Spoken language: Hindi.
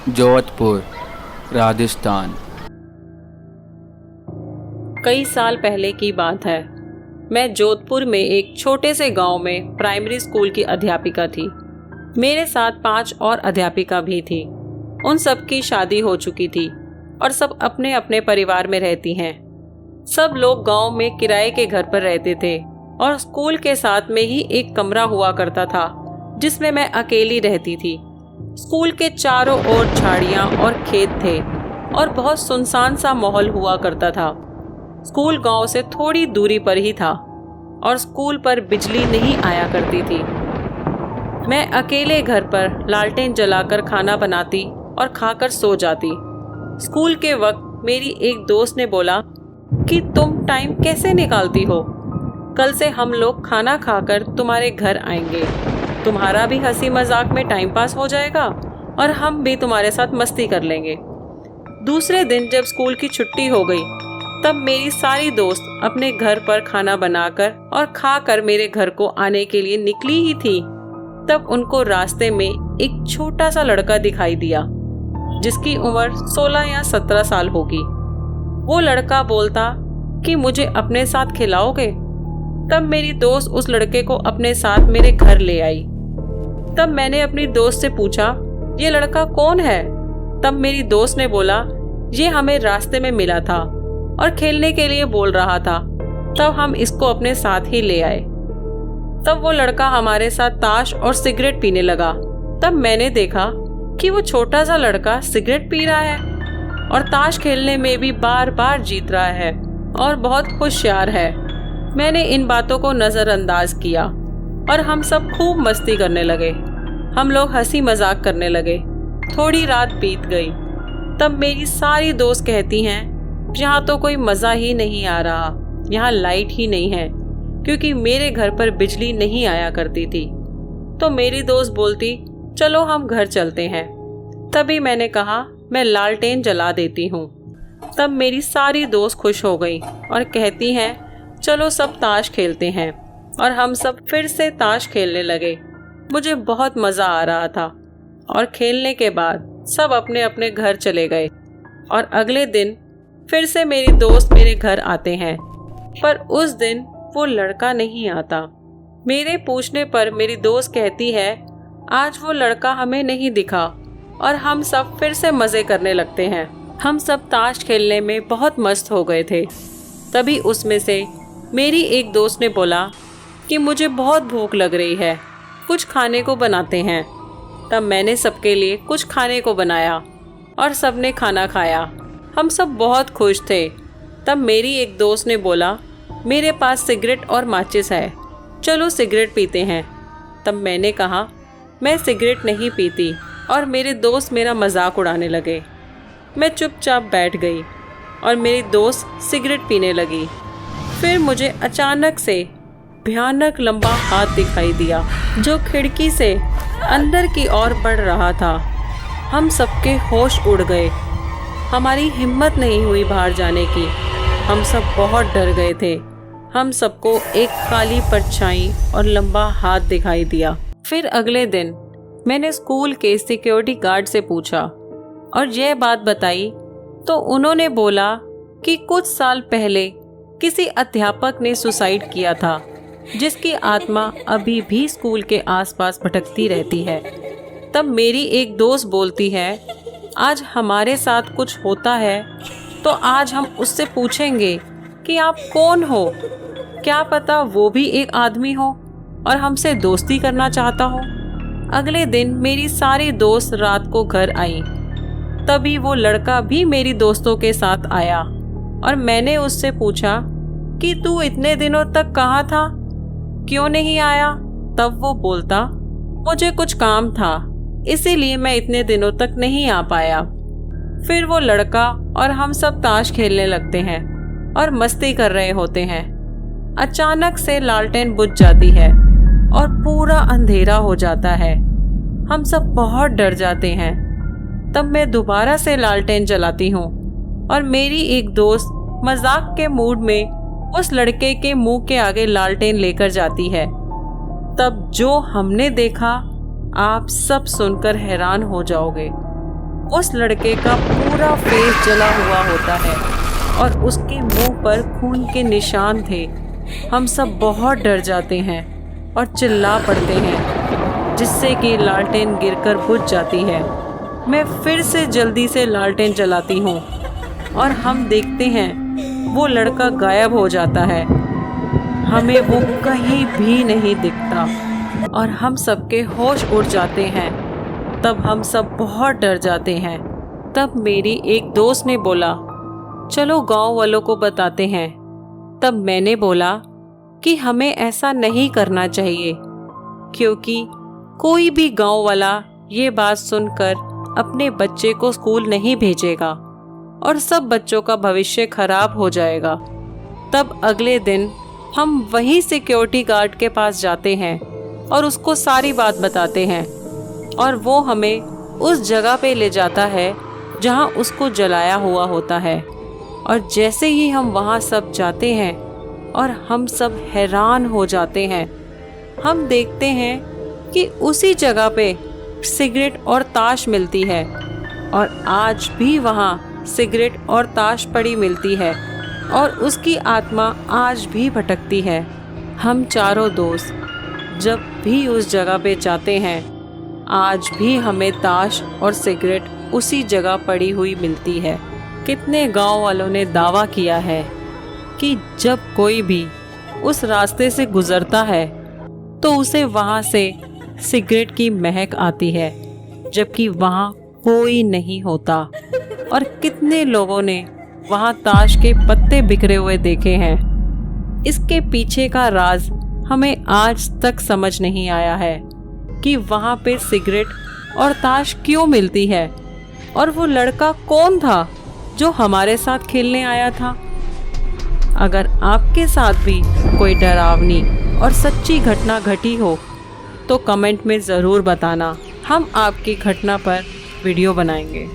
जोधपुर, राजस्थान। कई साल पहले की बात है। मैं जोधपुर में एक छोटे से गांव में प्राइमरी स्कूल की अध्यापिका थी। मेरे साथ 5 और अध्यापिका भी थी। उन सब की शादी हो चुकी थी और सब अपने अपने परिवार में रहती हैं। सब लोग गांव में किराए के घर पर रहते थे और स्कूल के साथ में ही एक कमरा हुआ करता था जिसमें मैं अकेली रहती थी। स्कूल के चारों ओर झाड़ियां और खेत थे और बहुत सुनसान सा माहौल हुआ करता था। स्कूल गांव से थोड़ी दूरी पर ही था और स्कूल पर बिजली नहीं आया करती थी। मैं अकेले घर पर लालटेन जलाकर खाना बनाती और खाकर सो जाती। स्कूल के वक्त मेरी एक दोस्त ने बोला कि तुम टाइम कैसे निकालती हो? कल से हम लोग खाना खाकर तुम्हारे घर आएंगे। तुम्हारा भी हंसी मजाक में टाइम पास हो जाएगा और हम भी तुम्हारे साथ मस्ती कर लेंगे। दूसरे दिन जब स्कूल की छुट्टी हो गई तब मेरी सारी दोस्त अपने घर पर खाना बनाकर और खाकर मेरे घर को आने के लिए निकली ही थी। तब उनको रास्ते में एक छोटा सा लड़का दिखाई दिया जिसकी उम्र 16 या 17 साल होगी। वो लड़का बोलता कि मुझे अपने साथ खिलाओगे? तब मेरी दोस्त उस लड़के को अपने साथ मेरे घर ले आई। तब मैंने अपनी दोस्त से पूछा, ये लड़का कौन है? तब मेरी दोस्त ने बोला, ये हमें रास्ते में मिला था और खेलने के लिए बोल रहा था। तब हम इसको अपने साथ ही ले आए। तब वो लड़का हमारे साथ ताश और सिगरेट पीने लगा। तब मैंने देखा कि वो छोटा सा लड़का सिगरेट पी रहा है और ताश खेलने में भी बार बार जीत रहा है और बहुत होशियार है। मैंने इन बातों को नजरअंदाज किया और हम सब खूब मस्ती करने लगे। हम लोग हंसी मजाक करने लगे। थोड़ी रात बीत गई। तब मेरी सारी दोस्त कहती हैं, यहाँ तो कोई मज़ा ही नहीं आ रहा, यहाँ लाइट ही नहीं है, क्योंकि मेरे घर पर बिजली नहीं आया करती थी। तो मेरी दोस्त बोलती, चलो हम घर चलते हैं। तभी मैंने कहा, मैं लालटेन जला देती हूँ। तब मेरी सारी दोस्त खुश हो गई और कहती हैं, चलो सब ताश खेलते हैं। और हम सब फिर से ताश खेलने लगे। मुझे बहुत मज़ा आ रहा था और खेलने के बाद सब अपने अपने घर चले गए। और अगले दिन फिर से मेरी दोस्त मेरे घर आते हैं, पर उस दिन वो लड़का नहीं आता। मेरे पूछने पर मेरी दोस्त कहती है, आज वो लड़का हमें नहीं दिखा। और हम सब फिर से मज़े करने लगते हैं। हम सब ताश खेलने में बहुत मस्त हो गए थे। तभी उसमें से मेरी एक दोस्त ने बोला कि मुझे बहुत भूख लग रही है, कुछ खाने को बनाते हैं। तब मैंने सबके लिए कुछ खाने को बनाया और सबने खाना खाया। हम सब बहुत खुश थे। तब मेरी एक दोस्त ने बोला, मेरे पास सिगरेट और माचिस है, चलो सिगरेट पीते हैं। तब मैंने कहा, मैं सिगरेट नहीं पीती और मेरे दोस्त मेरा मजाक उड़ाने लगे। मैं चुपचाप बैठ गई और मेरी दोस्त सिगरेट पीने लगी। फिर मुझे अचानक से भयानक लंबा हाथ दिखाई दिया जो खिड़की से अंदर की ओर बढ़ रहा था। हम सबके होश उड़ गए। हमारी हिम्मत नहीं हुई बाहर जाने की। हम सब बहुत डर गए थे। हम सबको एक काली परछाई और लंबा हाथ दिखाई दिया। फिर अगले दिन मैंने स्कूल के सिक्योरिटी गार्ड से पूछा और यह बात बताई तो उन्होंने बोला कि कुछ साल पहले किसी अध्यापक ने सुसाइड किया था जिसकी आत्मा अभी भी स्कूल के आसपास भटकती रहती है। तब मेरी एक दोस्त बोलती है, आज हमारे साथ कुछ होता है तो आज हम उससे पूछेंगे कि आप कौन हो। क्या पता वो भी एक आदमी हो और हमसे दोस्ती करना चाहता हो। अगले दिन मेरी सारी दोस्त रात को घर आई। तभी वो लड़का भी मेरी दोस्तों के साथ आया और मैंने उससे पूछा कि तू इतने दिनों तक कहाँ था, क्यों नहीं आया? तब वो बोलता, मुझे कुछ काम था इसीलिए मैं इतने दिनों तक नहीं आ पाया। फिर वो लड़का और हम सब ताश खेलने लगते हैं और मस्ती कर रहे होते हैं। अचानक से लालटेन बुझ जाती है और पूरा अंधेरा हो जाता है। हम सब बहुत डर जाते हैं। तब मैं दोबारा से लालटेन जलाती हूँ और मेरी एक दोस्त मजाक के मूड में उस लड़के के मुंह के आगे लालटेन लेकर जाती है। तब जो हमने देखा आप सब सुनकर हैरान हो जाओगे। उस लड़के का पूरा फेस जला हुआ होता है और उसके मुंह पर खून के निशान थे। हम सब बहुत डर जाते हैं और चिल्ला पड़ते हैं, जिससे कि लालटेन गिरकर बुझ जाती है। मैं फिर से जल्दी से लालटेन जलाती हूँ और हम देखते हैं वो लड़का गायब हो जाता है। हमें वो कहीं भी नहीं दिखता और हम सबके होश उड़ जाते हैं। तब हम सब बहुत डर जाते हैं। तब मेरी एक दोस्त ने बोला, चलो गांव वालों को बताते हैं। तब मैंने बोला कि हमें ऐसा नहीं करना चाहिए, क्योंकि कोई भी गांव वाला ये बात सुनकर अपने बच्चे को स्कूल नहीं भेजेगा और सब बच्चों का भविष्य खराब हो जाएगा। तब अगले दिन हम वहीं सिक्योरिटी गार्ड के पास जाते हैं और उसको सारी बात बताते हैं और वो हमें उस जगह पे ले जाता है जहां उसको जलाया हुआ होता है। और जैसे ही हम वहां सब जाते हैं और हम सब हैरान हो जाते हैं, हम देखते हैं कि उसी जगह पे सिगरेट और ताश मिलती है और आज भी वहाँ सिगरेट और ताश पड़ी मिलती है और उसकी आत्मा आज भी भटकती है। हम चारों दोस्त जब भी उस जगह पे जाते हैं, आज भी हमें ताश और सिगरेट उसी जगह पड़ी हुई मिलती है। कितने गांव वालों ने दावा किया है कि जब कोई भी उस रास्ते से गुजरता है तो उसे वहाँ से सिगरेट की महक आती है, जबकि वहाँ कोई नहीं होता। और कितने लोगों ने वहाँ ताश के पत्ते बिखरे हुए देखे हैं। इसके पीछे का राज हमें आज तक समझ नहीं आया है कि वहाँ पे सिगरेट और ताश क्यों मिलती है और वो लड़का कौन था जो हमारे साथ खेलने आया था। अगर आपके साथ भी कोई डरावनी और सच्ची घटना घटी हो तो कमेंट में ज़रूर बताना। हम आपकी घटना पर वीडियो बनाएंगे।